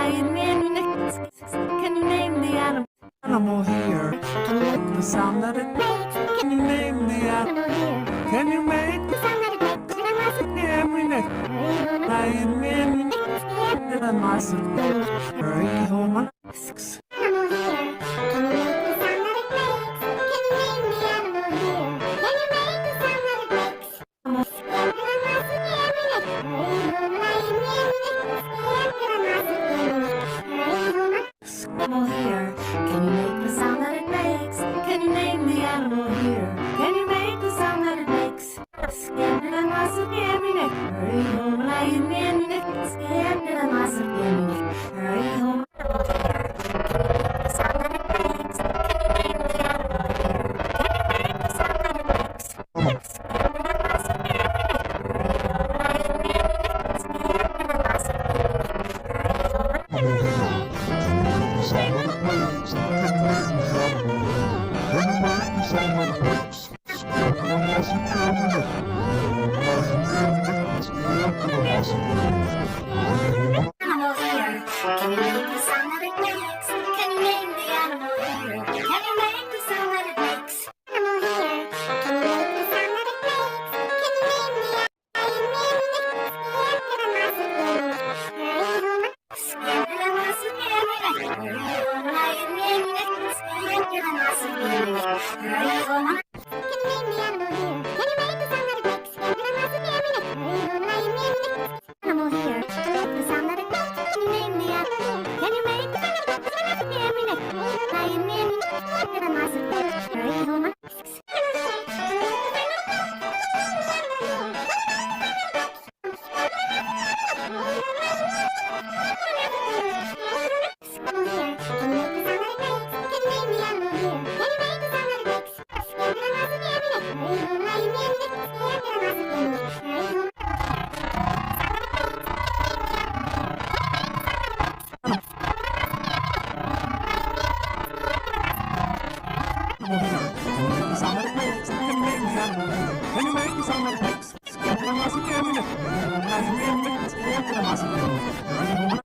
Can you name the animal here? Can you make the sound that it makes? Can you name the animal here? Can you make the sound that it makes? Hurry home. Animal here. Can you make the sound that it makes? Can you name the animal here? Can you make the sound that it makes? Animal here. Can you make the sound that it makes? Can you name the animal here? Can you make the sound that it makes? Hurry home, hurry home. Animal here. Can you make the sound that it makes? Can you name the animal here? Can you make the sound that it makes? Animal here. Can you make the sound that it makes? Can you name the animal? Can you make the sound that it makes?